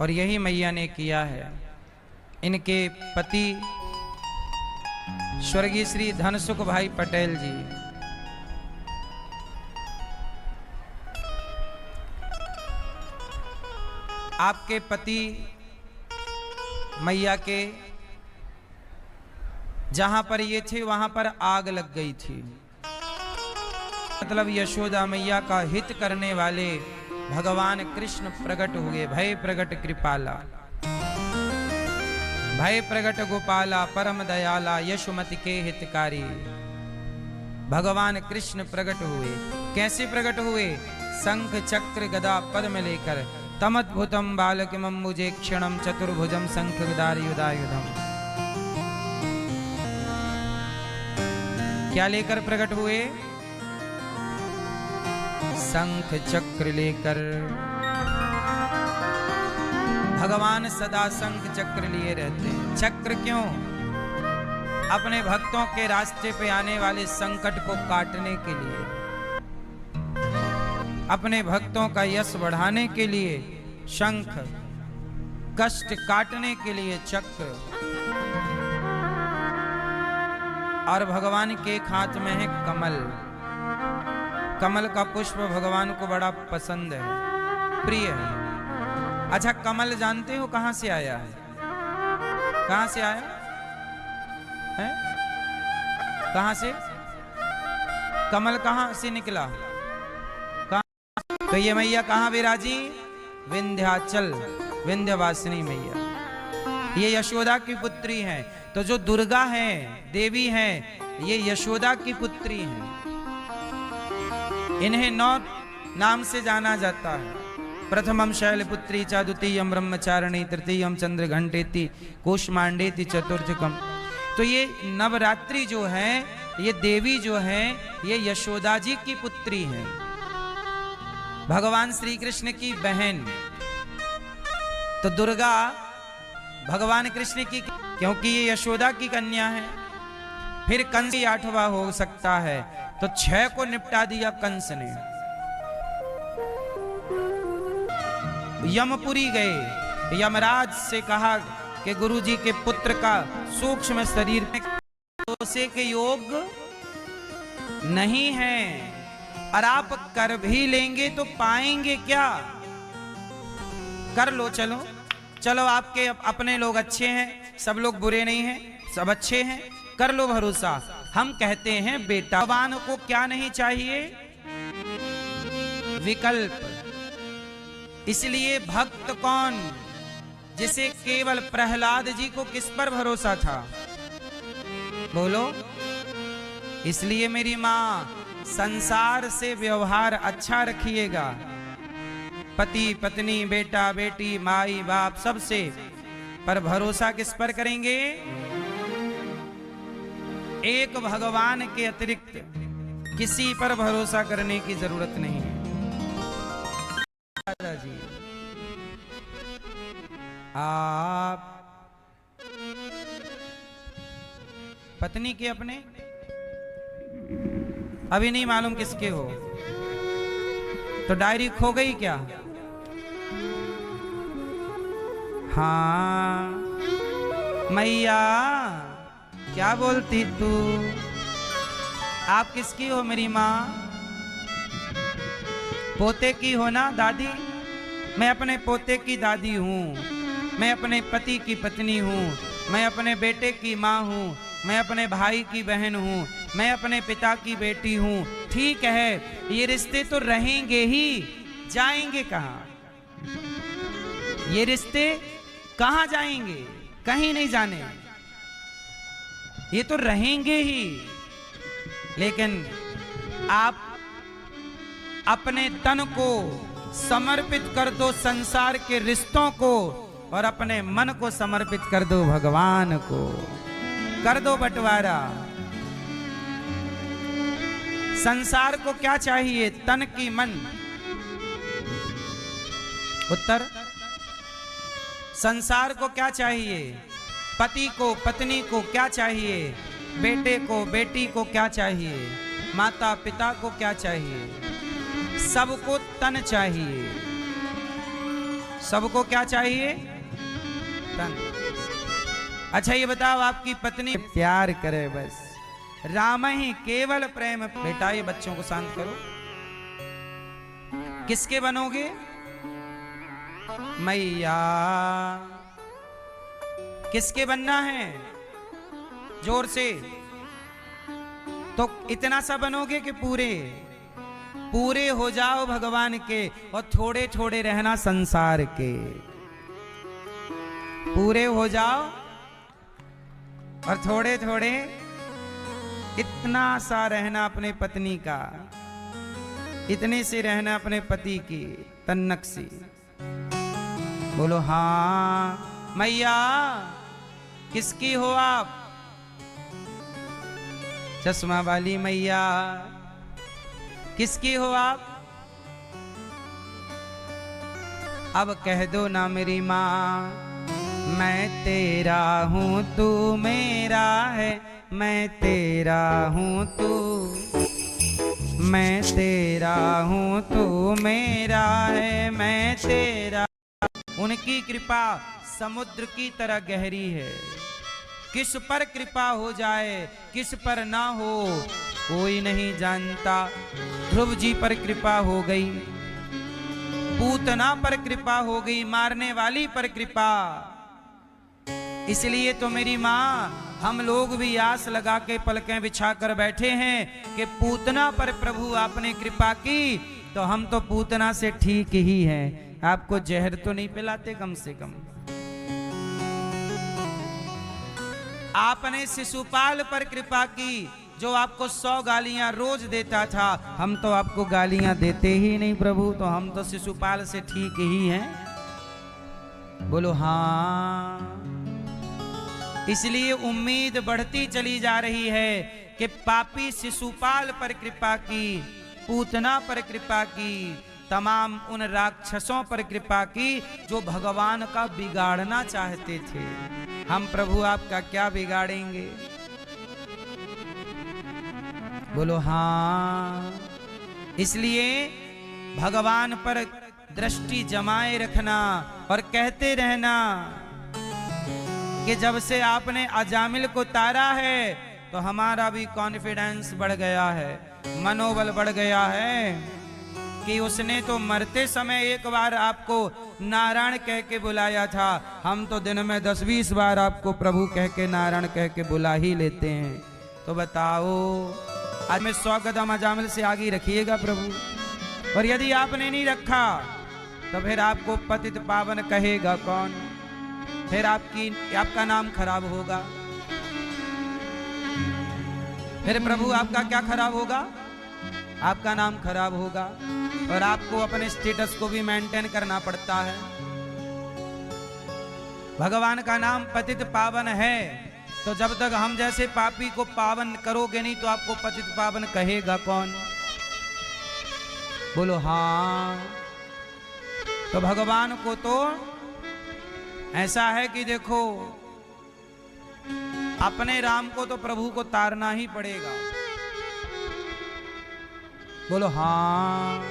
और यही मैया ने किया है। इनके पति स्वर्गीय श्री धनसुख भाई पटेल जी आपके पति मैया के जहां पर ये थे वहां पर आग लग गई थी। मतलब यशोदा मैया का हित करने वाले भगवान कृष्ण प्रकट हुए। भय प्रकट कृपाला, भय प्रकट गोपाला, परम दयाला, यशोमति के हितकारी भगवान कृष्ण प्रकट हुए। कैसे प्रकट हुए? शंख चक्र गदा पद्म लेकर, तमद्भुतम बालकिमम्बुजे क्षणम चतुर्भुजम शंख गदायुधायुधम। क्या लेकर प्रकट हुए? शंख चक्र लेकर। भगवान सदा शंख चक्र लिए रहते हैं। चक्र क्यों? अपने भक्तों के रास्ते पे आने वाले संकट को काटने के लिए, अपने भक्तों का यश बढ़ाने के लिए शंख, कष्ट काटने के लिए चक्र। और भगवान के एक हाथ में है कमल। कमल का पुष्प भगवान को बड़ा पसंद है, प्रिय है। अच्छा, कमल जानते हो कहां से आया है? कहां से आया है? कहां से? कमल कहां से निकला? तो ये मैया कहां विराजी? विंध्याचल, विंध्यवासिनी मैया। ये यशोदा की पुत्री हैं। तो जो दुर्गा है, देवी हैं, ये यशोदा की पुत्री हैं। इन्हें 9 नाम से जाना जाता है। प्रथमम शैलपुत्री च, द्वितीयम ब्रह्मचारिणी, तृतीयम चंद्रघंटेति, कूष्मांडेति, चतुर्थकम। तो ये नवरात्रि जो है, ये देवी जो है, ये यशोदा जी की पुत्री हैं, भगवान श्री कृष्ण की बहन। तो दुर्गा भगवान कृष्ण की, क्योंकि ये यशोदा की कन्या है। फिर कंस 8वां हो सकता है, तो 6 को निपटा दिया कंस ने। यमपुरी गए, यमराज से कहा कि गुरुजी के पुत्र का सूक्ष्म शरीर में दोषे के योग नहीं है, और आप कर भी लेंगे तो पाएंगे क्या? कर लो, चलो चलो, आपके अपने लोग अच्छे हैं, सब लोग बुरे नहीं हैं, सब अच्छे हैं, कर लो भरोसा। हम कहते हैं बेटा, भगवान को क्या नहीं चाहिए? विकल्प। इसलिए भक्त कौन? जिसे केवल प्रहलाद जी को किस पर भरोसा था? बोलो। इसलिए मेरी मां, संसार से व्यवहार अच्छा रखिएगा। पति पत्नी, बेटा बेटी, माई बाप, सबसे, पर भरोसा किस पर करेंगे? एक भगवान के अतिरिक्त किसी पर भरोसा करने की जरूरत नहीं है। दादाजी, आप पत्नी के अपने अभी नहीं मालूम किसके हो, तो डायरी खो गई क्या? हाँ मैया, क्या बोलती तू? आप किसकी हो मेरी माँ? पोते की हो ना दादी? मैं अपने पोते की दादी हूँ, मैं अपने पति की पत्नी हूँ, मैं अपने बेटे की माँ हूँ, मैं अपने भाई की बहन हूँ, मैं अपने पिता की बेटी हूँ। ठीक है, ये रिश्ते तो रहेंगे ही, जाएंगे कहाँ? ये रिश्ते कहाँ जाएंगे? कहीं नहीं जाने, ये तो रहेंगे ही। लेकिन आप अपने तन को समर्पित कर दो संसार के रिश्तों को, और अपने मन को समर्पित कर दो भगवान को। कर दो बंटवारा। संसार को क्या चाहिए? तन की मन। उत्तर। संसार को क्या चाहिए? पति को पत्नी को क्या चाहिए? बेटे को बेटी को क्या चाहिए? माता पिता को क्या चाहिए? सबको तन चाहिए, सबको क्या चाहिए? तन। अच्छा ये बताओ, आपकी पत्नी प्यार करे बस, राम ही केवल प्रेम। बेटा ये बच्चों को शांत करो। किसके बनोगे? मैया। किसके बनना है? जोर से। तो इतना सा बनोगे कि पूरे पूरे हो जाओ भगवान के, और थोड़े थोड़े रहना संसार के। पूरे हो जाओ और थोड़े थोड़े इतना सा रहना अपने पत्नी का, इतने से रहना अपने पति की तन्नक सी। बोलो हाँ। मैया किसकी हो आप? चश्मा वाली मैया किसकी हो आप? अब कह दो ना मेरी माँ, मैं तेरा हूँ तू मेरा है, मैं तेरा हूँ तू, मैं तेरा हूँ तू मेरा है, मैं तेरा। उनकी कृपा समुद्र की तरह गहरी है। किस पर कृपा हो जाए किस पर ना हो कोई नहीं जानता। ध्रुव जी पर कृपा हो गई, पूतना पर कृपा हो गई, मारने वाली पर कृपा। इसलिए तो मेरी माँ, हम लोग भी आस लगा के पलकें बिछा कर बैठे हैं कि पूतना पर प्रभु आपने कृपा की, तो हम तो पूतना से ठीक ही हैं। आपको जहर तो नहीं पिलाते कम से कम। आपने शिशुपाल पर कृपा की, जो आपको 100 गालियां रोज देता था। हम तो आपको गालियां देते ही नहीं प्रभु, तो हम तो शिशुपाल से ठीक ही हैं। बोलो हाँ। इसलिए उम्मीद बढ़ती चली जा रही है कि पापी शिशुपाल पर कृपा की, पूतना पर कृपा की, तमाम उन राक्षसों पर कृपा की जो भगवान का बिगाड़ना चाहते थे। हम प्रभु आपका क्या बिगाड़ेंगे? बोलो हाँ। इसलिए भगवान पर दृष्टि जमाए रखना और कहते रहना कि जब से आपने अजामिल को तारा है तो हमारा भी कॉन्फिडेंस बढ़ गया है, मनोबल बढ़ गया है कि उसने तो मरते समय एक बार आपको नारायण कह के बुलाया था। हम तो दिन में 10-20 बार आपको प्रभु कह के नारायण कह के बुला ही लेते हैं। तो बताओ, आज में 100 कदम अजामिल से आगे रखिएगा प्रभु। और यदि आपने नहीं रखा तो फिर आपको पतित पावन कहेगा कौन? फिर आपका नाम खराब होगा। फिर प्रभु आपका क्या खराब होगा? आपका नाम खराब होगा। और आपको अपने स्टेटस को भी मेंटेन करना पड़ता है। भगवान का नाम पतित पावन है, तो जब तक हम जैसे पापी को पावन करोगे नहीं तो आपको पतित पावन कहेगा कौन? बोलो हाँ। तो भगवान को तो ऐसा है कि देखो, अपने राम को तो प्रभु को तारना ही पड़ेगा। बोलो हाँ।